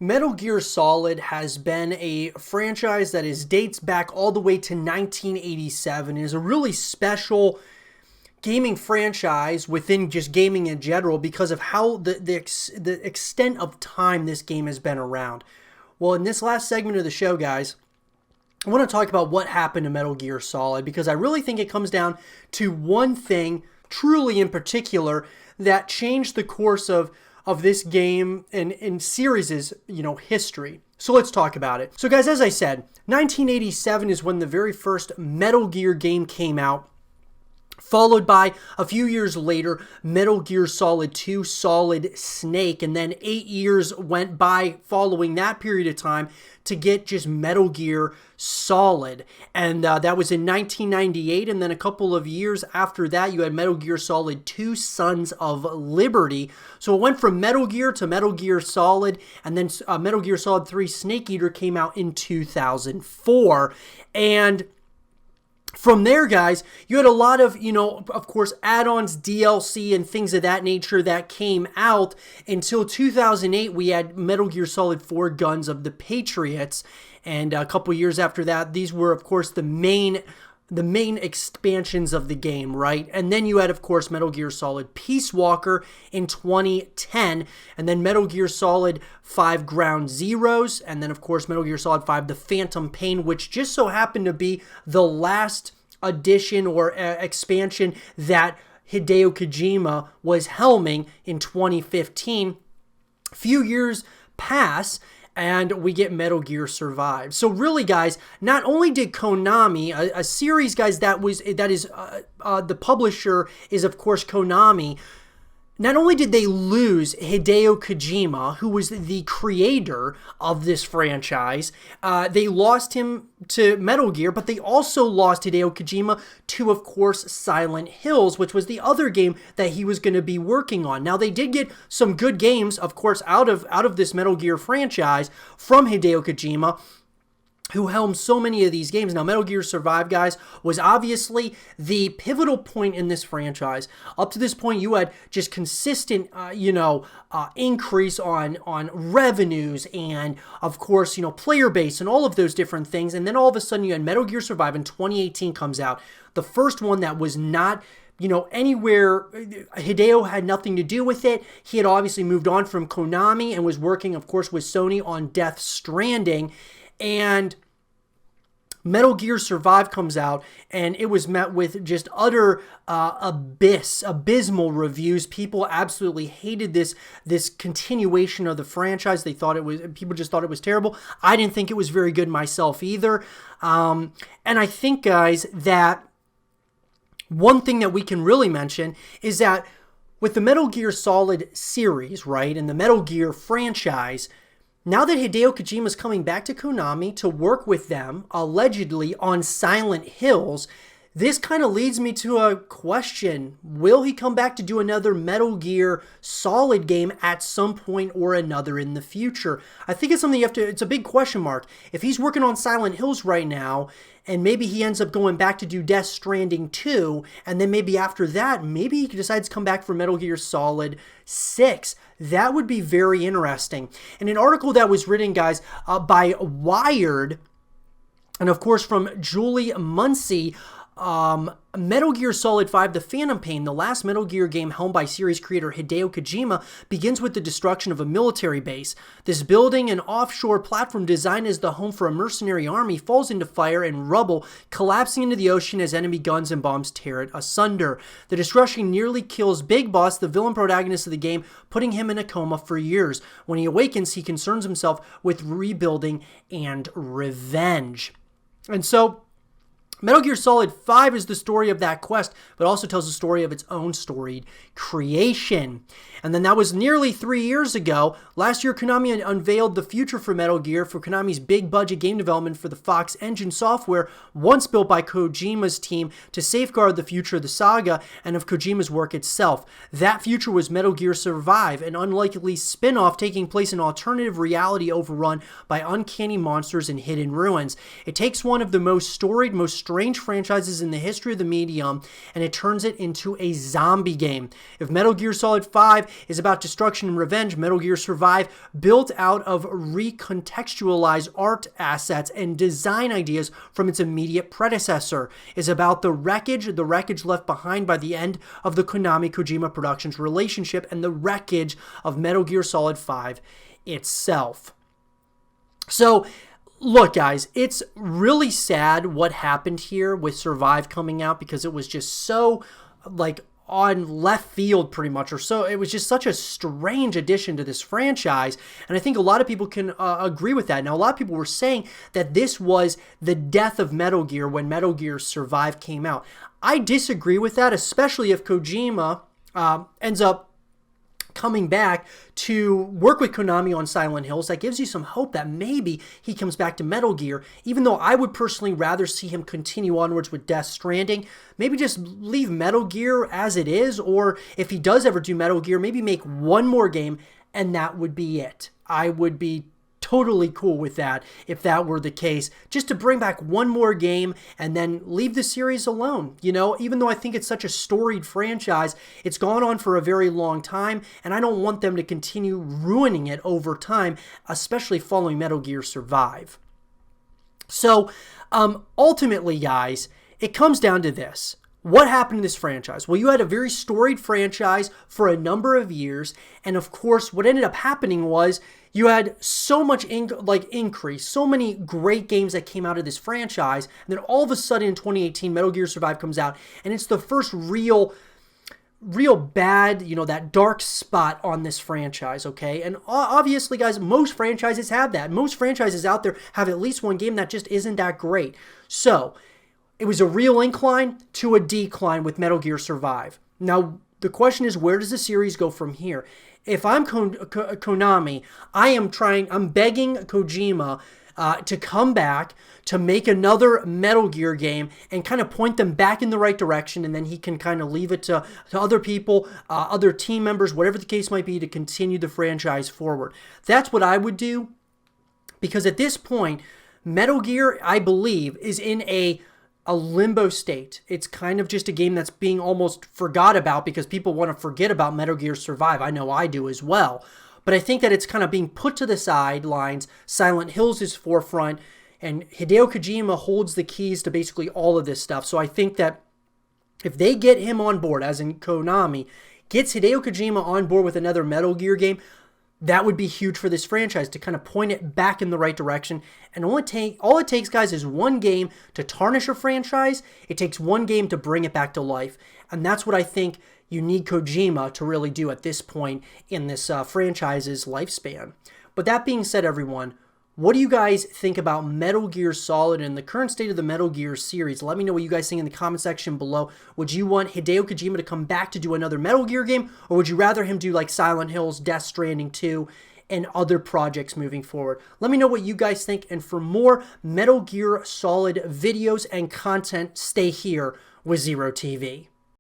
Metal Gear Solid has been a franchise that dates back all the way to 1987. It is a really special gaming franchise within just gaming in general because of how the extent of time this game has been around. Well, in this last segment of the show, guys, I want to talk about what happened to Metal Gear Solid because I really think it comes down to one thing, truly in particular, that changed the course of this game and series' history. So let's talk about it. So guys, as I said, 1987 is when the very first Metal Gear game came out, followed by a few years later, Metal Gear Solid 2, Solid Snake, and then 8 years went by following that period of time to get just Metal Gear Solid. And that was in 1998, and then a couple of years after that, you had Metal Gear Solid 2, Sons of Liberty. So it went from Metal Gear to Metal Gear Solid, and then Metal Gear Solid 3, Snake Eater came out in 2004. And from there, guys, you had a lot of, of course, add-ons, DLC, and things of that nature that came out until 2008. We had Metal Gear Solid 4 Guns of the Patriots, and a couple years after that, these were, of course, the main expansions of the game, right? And then you had, of course, Metal Gear Solid Peace Walker in 2010, and then Metal Gear Solid 5 Ground Zeroes, and then, of course, Metal Gear Solid 5 The Phantom Pain, which just so happened to be the last addition or expansion that Hideo Kojima was helming in 2015. A few years pass, and we get Metal Gear Survive. So really, guys, not only did Konami, a series, guys, the publisher is, of course, Konami, not only did they lose Hideo Kojima, who was the creator of this franchise, they lost him to Metal Gear, but they also lost Hideo Kojima to, of course, Silent Hills, which was the other game that he was going to be working on. Now, they did get some good games, of course, out of this Metal Gear franchise from Hideo Kojima, who helmed so many of these games. Now, Metal Gear Survive, guys, was obviously the pivotal point in this franchise. Up to this point, you had just consistent, increase on revenues and, of course, player base and all of those different things. And then all of a sudden, you had Metal Gear Survive in 2018 comes out. The first one that was not anywhere, Hideo had nothing to do with it. He had obviously moved on from Konami and was working, of course, with Sony on Death Stranding. And Metal Gear Survive comes out, and it was met with just utter abysmal reviews. People absolutely hated this continuation of the franchise. People just thought it was terrible. I didn't think it was very good myself either. And I think, guys, that one thing that we can really mention is that with the Metal Gear Solid series, right, and the Metal Gear franchise, now that Hideo Kojima is coming back to Konami to work with them, allegedly, on Silent Hills, this kind of leads me to a question. Will he come back to do another Metal Gear Solid game at some point or another in the future? I think it's something it's a big question mark. If he's working on Silent Hills right now, and maybe he ends up going back to do Death Stranding 2, and then maybe after that, maybe he decides to come back for Metal Gear Solid 6. That would be very interesting. And an article that was written, guys, by Wired, and of course from Julie Muncie, Metal Gear Solid 5 The Phantom Pain, the last Metal Gear game helmed by series creator Hideo Kojima, begins with the destruction of a military base. This building, an offshore platform designed as the home for a mercenary army, falls into fire and rubble, collapsing into the ocean as enemy guns and bombs tear it asunder. The destruction nearly kills Big Boss, the villain protagonist of the game, putting him in a coma for years. When he awakens, he concerns himself with rebuilding and revenge. And so, Metal Gear Solid 5 is the story of that quest, but also tells the story of its own storied creation. And then that was nearly 3 years ago. Last year, Konami unveiled the future for Metal Gear for Konami's big-budget game development for the Fox Engine software, once built by Kojima's team to safeguard the future of the saga and of Kojima's work itself. That future was Metal Gear Survive, an unlikely spin-off taking place in alternative reality overrun by uncanny monsters and hidden ruins. It takes one of the most storied, most strange franchises in the history of the medium, and it turns it into a zombie game. If Metal Gear Solid 5 is about destruction and revenge, Metal Gear Survive, built out of recontextualized art assets and design ideas from its immediate predecessor, is about the wreckage left behind by the end of the Konami-Kojima Productions relationship and the wreckage of Metal Gear Solid 5 itself. So, look, guys, it's really sad what happened here with Survive coming out, because it was just so, like, on left field pretty much, or so. It was just such a strange addition to this franchise, and I think a lot of people can agree with that. Now, a lot of people were saying that this was the death of Metal Gear when Metal Gear Survive came out. I disagree with that, especially if Kojima ends up coming back to work with Konami on Silent Hills. That gives you some hope that maybe he comes back to Metal Gear, even though I would personally rather see him continue onwards with Death Stranding. Maybe just leave Metal Gear as it is, or if he does ever do Metal Gear, maybe make one more game and that would be it. I would be totally cool with that if that were the case, just to bring back one more game and then leave the series alone. You know, even though I think it's such a storied franchise, it's gone on for a very long time, and I don't want them to continue ruining it over time, especially following Metal Gear Survive. So, ultimately, guys, it comes down to this. What happened in this franchise? Well, you had a very storied franchise for a number of years, and of course, what ended up happening was you had so much increase, so many great games that came out of this franchise, and then all of a sudden in 2018, Metal Gear Survive comes out, and it's the first real bad, you know, that dark spot on this franchise, okay? And obviously, guys, most franchises have that. Most franchises out there have at least one game that just isn't that great. So, it was a real incline to a decline with Metal Gear Survive. Now, the question is, where does the series go from here? If I'm Konami, I'm begging Kojima to come back to make another Metal Gear game and kind of point them back in the right direction, and then he can kind of leave it to other people, other team members, whatever the case might be, to continue the franchise forward. That's what I would do, because at this point, Metal Gear, I believe, is in a limbo state. It's kind of just a game that's being almost forgot about because people want to forget about Metal Gear Survive. I know I do as well. But I think that it's kind of being put to the sidelines. Silent Hills is forefront, and Hideo Kojima holds the keys to basically all of this stuff. So I think that if they get him on board, as in Konami, gets Hideo Kojima on board with another Metal Gear game, that would be huge for this franchise to kind of point it back in the right direction. And all it takes, guys, is one game to tarnish a franchise. It takes one game to bring it back to life. And that's what I think you need Kojima to really do at this point in this franchise's lifespan. But that being said, everyone, what do you guys think about Metal Gear Solid and the current state of the Metal Gear series? Let me know what you guys think in the comment section below. Would you want Hideo Kojima to come back to do another Metal Gear game, or would you rather him do like Silent Hills, Death Stranding 2, and other projects moving forward? Let me know what you guys think, and for more Metal Gear Solid videos and content, stay here with Zero TV.